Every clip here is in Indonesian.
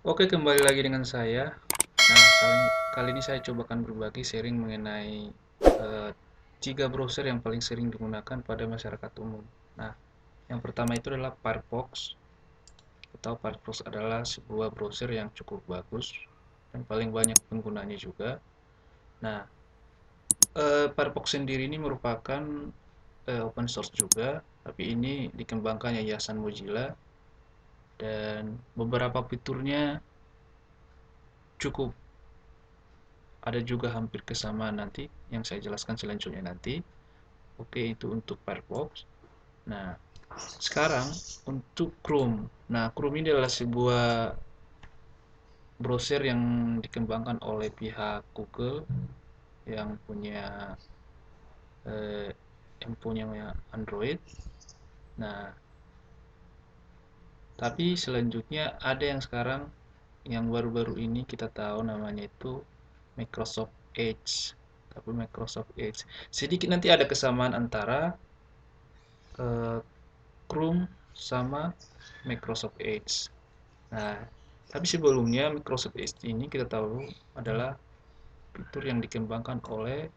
Oke, kembali lagi dengan saya. Nah, kali ini saya coba akan berbagi sharing mengenai eh, 3 browser yang paling sering digunakan pada masyarakat umum. Nah, yang pertama itu adalah Firefox. Kita tahu Firefox adalah sebuah browser yang cukup bagus dan paling banyak penggunanya juga. Nah, Firefox sendiri ini merupakan open source juga, tapi ini dikembangkan Yayasan Mozilla dan beberapa fiturnya cukup ada juga hampir kesamaan nanti yang saya jelaskan selanjutnya nanti. Oke, itu untuk Firefox. Nah, sekarang untuk Chrome. Nah, Chrome ini adalah sebuah browser yang dikembangkan oleh pihak Google yang punya eh, Android. Nah, tapi selanjutnya ada yang sekarang yang baru-baru ini kita tahu namanya itu Microsoft Edge. Tapi Microsoft Edge sedikit nanti ada kesamaan antara eh, Chrome sama Microsoft Edge. Nah, tapi sebelumnya Microsoft Edge ini kita tahu adalah fitur yang dikembangkan oleh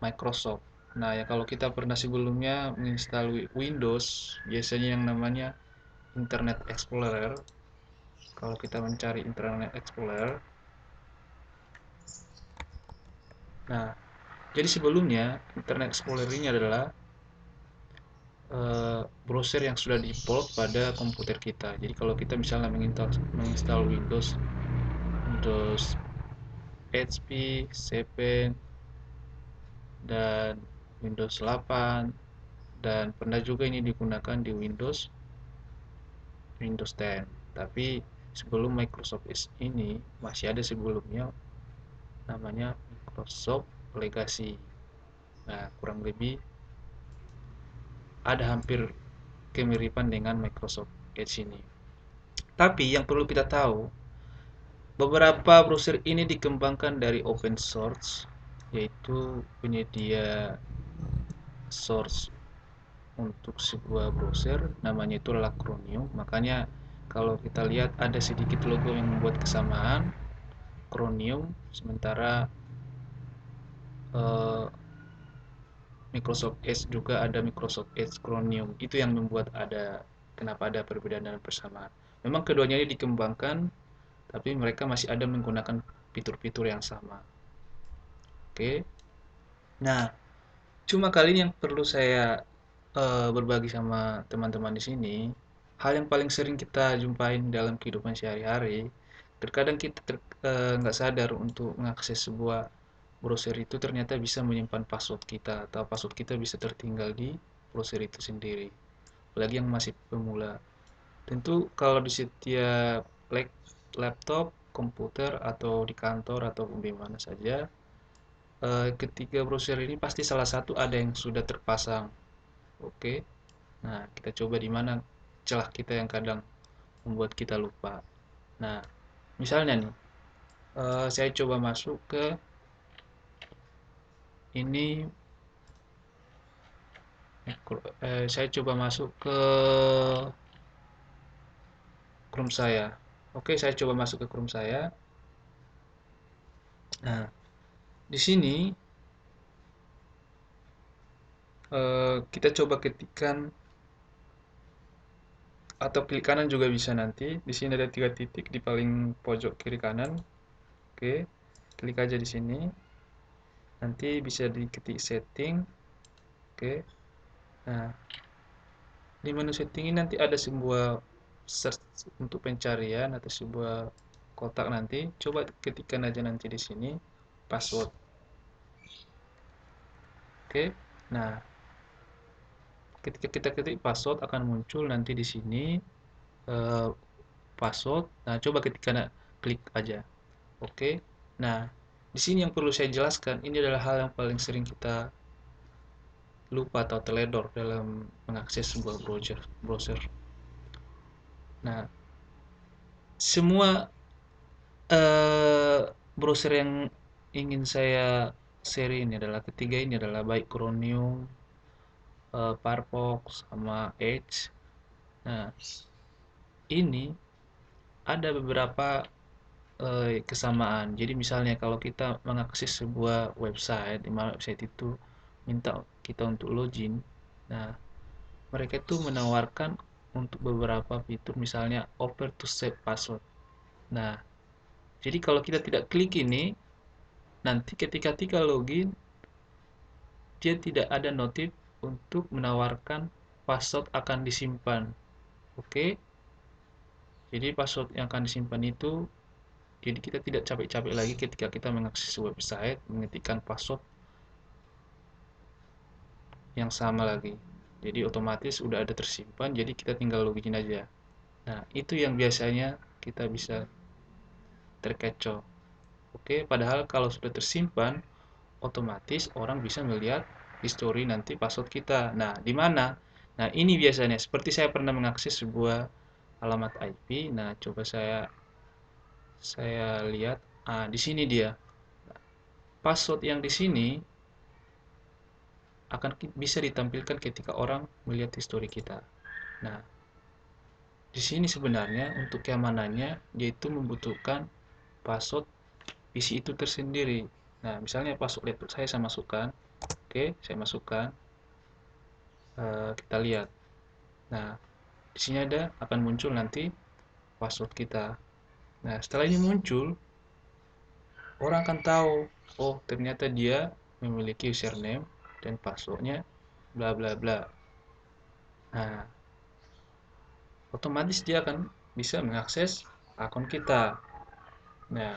Microsoft. Nah, ya kalau kita pernah sebelumnya menginstal Windows, biasanya yang namanya Internet Explorer. Kalau kita mencari Internet Explorer, nah, jadi sebelumnya Internet Explorer ini adalah browser yang sudah default pada komputer kita. Jadi kalau kita misalnya menginstal Windows HP, 7, dan Windows 8, dan pernah juga ini digunakan di Windows 10. Tapi sebelum Microsoft Edge ini masih ada sebelumnya namanya Microsoft Legacy. Nah, kurang lebih ada hampir kemiripan dengan Microsoft Edge ini. Tapi yang perlu kita tahu, beberapa browser ini dikembangkan dari open source, yaitu penyedia source untuk sebuah browser namanya itu adalah Chromium. Makanya kalau kita lihat ada sedikit logo yang membuat kesamaan Chromium, sementara eh, Microsoft Edge juga ada Microsoft Edge Chromium. Itu yang membuat kenapa ada perbedaan dan persamaan. Memang keduanya ini dikembangkan, tapi mereka masih ada menggunakan fitur-fitur yang sama. Oke. Nah, cuma kali ini yang perlu saya berbagi sama teman-teman di sini, hal yang paling sering kita jumpain dalam kehidupan sehari-hari, terkadang kita nggak sadar untuk mengakses sebuah browser itu ternyata bisa menyimpan password kita atau password kita bisa tertinggal di browser itu sendiri. Apalagi yang masih pemula. Tentu kalau di setiap laptop, komputer atau di kantor atau di mana saja, ketiga browser ini pasti salah satu ada yang sudah terpasang. Oke. Nah, kita coba di mana celah kita yang kadang membuat kita lupa. Nah, misalnya nih, saya coba masuk ke ini, saya coba masuk ke Chrome saya. Oke, saya coba masuk ke Chrome saya. Nah, di sini kita coba ketikkan atau klik kanan juga bisa nanti. Di sini ada 3 titik di paling pojok kiri kanan. Oke, klik aja di sini. Nanti bisa diketik setting. Oke. Nah, di menu setting ini nanti ada sebuah search untuk pencarian atau sebuah kotak nanti. Coba ketikkan aja nanti di sini password. Oke. Nah, ketika kita ketik password akan muncul nanti di sini eh, password. Nah, coba ketika klik aja. Oke. Nah, di sini yang perlu saya jelaskan ini adalah hal yang paling sering kita lupa atau teledor dalam mengakses sebuah browser. Nah, semua eh, browser yang ingin saya share ini adalah ketiga ini adalah baik Chromium, Firefox, sama Edge. Nah, ini ada beberapa kesamaan. Jadi misalnya kalau kita mengakses sebuah website, di mana website itu minta kita untuk login, nah mereka itu menawarkan untuk beberapa fitur, misalnya offer to save password. Nah, jadi kalau kita tidak klik ini, nanti ketika kita login, dia tidak ada notif untuk menawarkan password akan disimpan. Oke, jadi password yang akan disimpan itu, jadi kita tidak capek-capek lagi ketika kita mengakses website, mengetikkan password yang sama lagi. Jadi otomatis udah ada tersimpan, jadi kita tinggal login aja. Nah, itu yang biasanya kita bisa terkecoh. Oke, padahal kalau sudah tersimpan, otomatis orang bisa melihat history nanti password kita. Nah, di mana? Nah, ini biasanya seperti saya pernah mengakses sebuah alamat IP. Nah, coba saya lihat. Ah, di sini dia. Password yang di sini akan bisa ditampilkan ketika orang melihat history kita. Nah, di sini sebenarnya untuk keamanannya dia itu membutuhkan password PC itu tersendiri. Nah, misalnya password laptop saya masukkan. Oke, saya masukkan. Kita lihat. Nah, di sini ada akan muncul nanti password kita. Nah, setelah ini muncul, orang akan tahu, oh ternyata dia memiliki username dan passwordnya bla bla bla. Nah, otomatis dia akan bisa mengakses akun kita. Nah,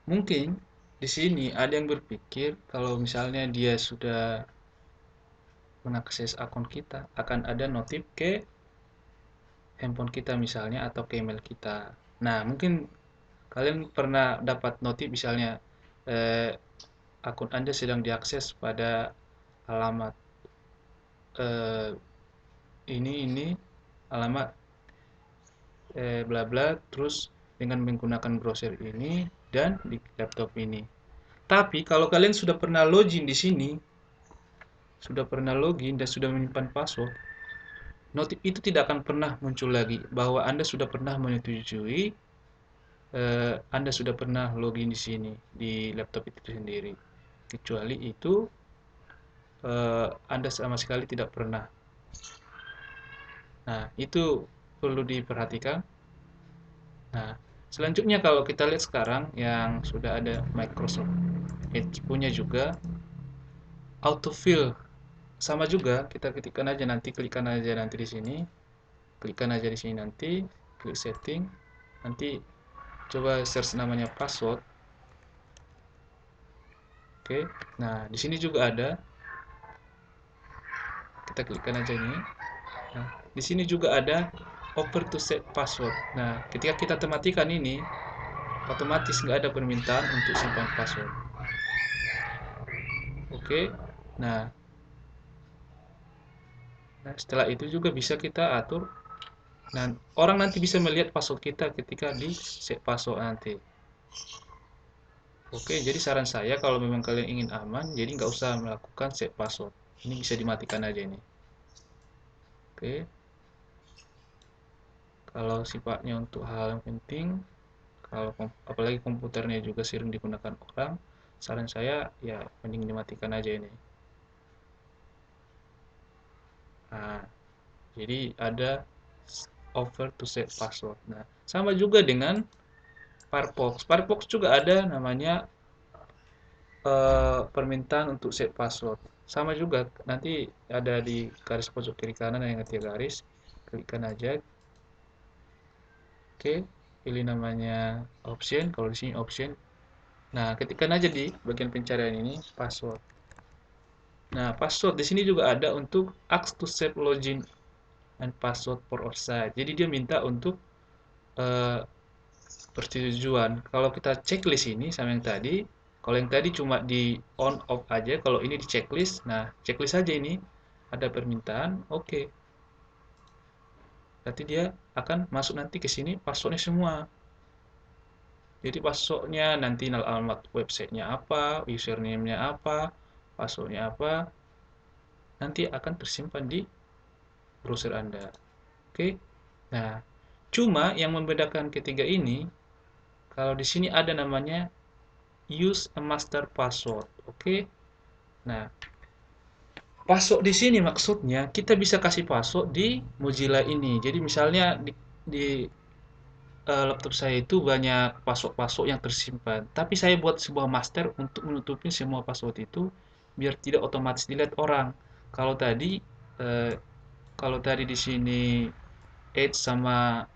mungkin di sini ada yang berpikir kalau misalnya dia sudah mengakses akun kita, akan ada notif ke handphone kita misalnya atau ke email kita. Nah, mungkin kalian pernah dapat notif misalnya eh, akun Anda sedang diakses pada alamat eh, ini alamat bla bla terus dengan menggunakan browser ini dan di laptop ini. Tapi kalau kalian sudah pernah login di sini, sudah pernah login dan sudah menyimpan password, notif itu tidak akan pernah muncul lagi bahwa Anda sudah pernah menyetujui Anda sudah pernah login di sini di laptop itu sendiri. Kecuali itu Anda sama sekali tidak pernah. Nah, itu perlu diperhatikan. Nah, selanjutnya kalau kita lihat sekarang yang sudah ada Microsoft Edge punya juga autofill. Sama juga, kita ketikkan aja nanti, klikkan aja nanti di sini. Klikkan aja di sini nanti, klik setting. Nanti coba search namanya password. Oke. Nah, di sini juga ada. Kita klikkan aja ini. Nah, di sini juga ada offer to set password. Nah, ketika kita tematikan ini, otomatis nggak ada permintaan untuk simpan password. Oke. Nah, setelah itu juga bisa kita atur. Nah, orang nanti bisa melihat password kita ketika di set password nanti. Oke, jadi saran saya kalau memang kalian ingin aman, jadi nggak usah melakukan set password. Ini bisa dimatikan aja ini. Oke, kalau sifatnya untuk hal yang penting, kalau apalagi komputernya juga sering digunakan orang, saran saya ya mending dimatikan aja ini. Nah, jadi ada offer to set password. Nah, sama juga dengan Firefox. Firefox juga ada namanya permintaan untuk set password. Sama juga nanti ada di garis pojok kiri kanan yang 3 garis, klikkan aja. Oke, pilih namanya option. Kalau di sini option. Nah, ketikkan aja di bagian pencarian ini password. Nah, password di sini juga ada untuk ask to save login and password for outside. Jadi dia minta untuk eh, persetujuan. Kalau kita checklist ini sama yang tadi, kalau yang tadi cuma di on off aja, kalau ini di checklist, nah checklist aja ini ada permintaan, oke. Berarti dia akan masuk nanti ke sini passwordnya semua. Jadi passwordnya nanti alamat websitenya apa, username-nya apa, passwordnya apa, nanti akan tersimpan di browser Anda. Oke. Nah, Cuma yang membedakan ketiga ini, kalau di sini ada namanya use a master password. Oke. Nah, password di sini maksudnya kita bisa kasih password di Mozilla ini. Jadi misalnya di laptop saya itu banyak password-password yang tersimpan. Tapi saya buat sebuah master untuk menutupi semua password itu biar tidak otomatis dilihat orang. Kalau tadi eh, kalau tadi di sini Edge sama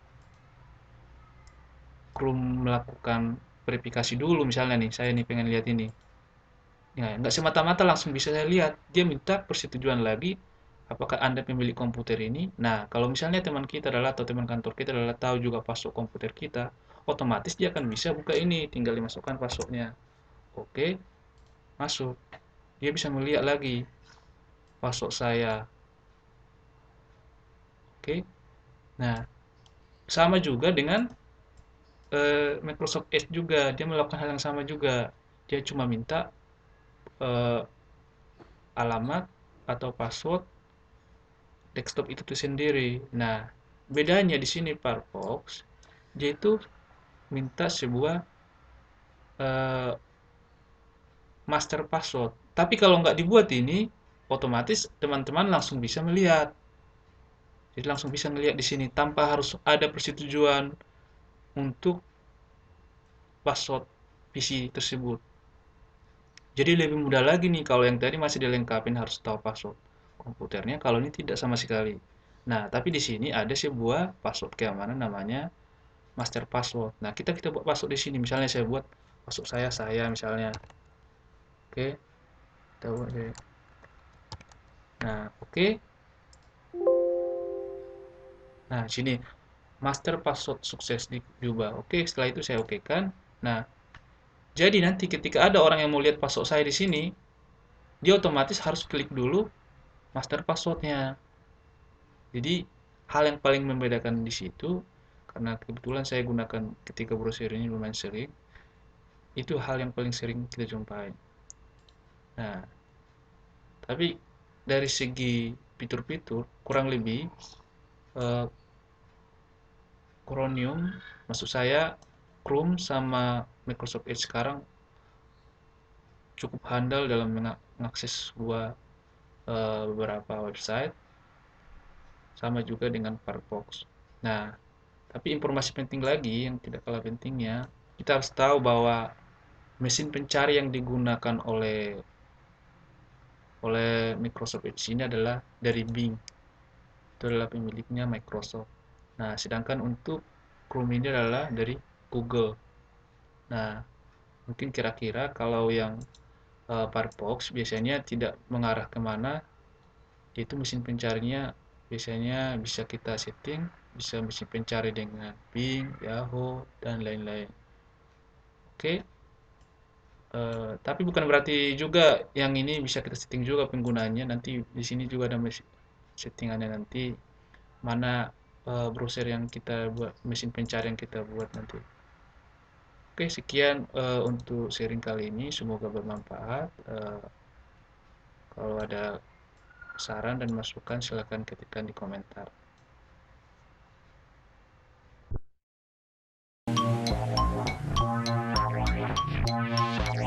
Chrome melakukan verifikasi dulu misalnya nih, saya nih pengen lihat ini. Ya, nggak semata-mata langsung bisa saya lihat. Dia minta persetujuan lagi, apakah Anda pemilik komputer ini? Nah, kalau misalnya teman kita adalah atau teman kantor kita adalah tahu juga password komputer kita, otomatis dia akan bisa buka ini, tinggal dimasukkan passwordnya. Oke, masuk. Dia bisa melihat lagi password saya. Oke. Nah, sama juga dengan Microsoft Edge juga, dia melakukan hal yang sama juga. Dia cuma minta eh, alamat atau password desktop itu sendiri. Nah, bedanya di sini Firefox, dia itu minta sebuah eh, master password. Tapi kalau nggak dibuat ini, otomatis teman-teman langsung bisa melihat. Jadi langsung bisa melihat di sini tanpa harus ada persetujuan untuk password PC tersebut. Jadi lebih mudah lagi nih kalau yang tadi masih dilengkapin harus tahu password komputernya, kalau ini tidak sama sekali. Nah, tapi di sini ada sebuah password keamanan namanya master password. Nah, kita buat password di sini. Misalnya saya buat password saya misalnya. Oke, kita buat deh. Nah, oke. Nah, sini master password sukses diubah. Oke, setelah itu saya oke kan. Nah, jadi nanti ketika ada orang yang mau lihat password saya di sini, dia otomatis harus klik dulu master passwordnya. Jadi hal yang paling membedakan di situ, karena kebetulan saya gunakan ketika browser ini lumayan sering, itu hal yang paling sering kita jumpai. Nah, tapi dari segi fitur-fitur kurang lebih eh, Chromium, maksud saya Chrome sama Microsoft Edge sekarang cukup handal dalam mengakses beberapa website, sama juga dengan Firefox. Nah, tapi informasi penting lagi yang tidak kalah pentingnya, kita harus tahu bahwa mesin pencari yang digunakan oleh oleh Microsoft Edge ini adalah dari Bing. Itu adalah pemiliknya Microsoft. Nah, sedangkan untuk Chrome ini adalah dari Google. Nah, mungkin kira-kira kalau yang Firefox biasanya tidak mengarah kemana, yaitu mesin pencarinya biasanya bisa kita setting, bisa mesin pencari dengan Bing, Yahoo, dan lain-lain. Oke, tapi bukan berarti juga yang ini bisa kita setting juga penggunaannya. Nanti di sini juga ada settingannya nanti mana browser yang kita buat, mesin pencarian yang kita buat nanti. Oke, sekian untuk sharing kali ini. Semoga bermanfaat. Kalau ada saran dan masukan, silakan ketikkan di komentar.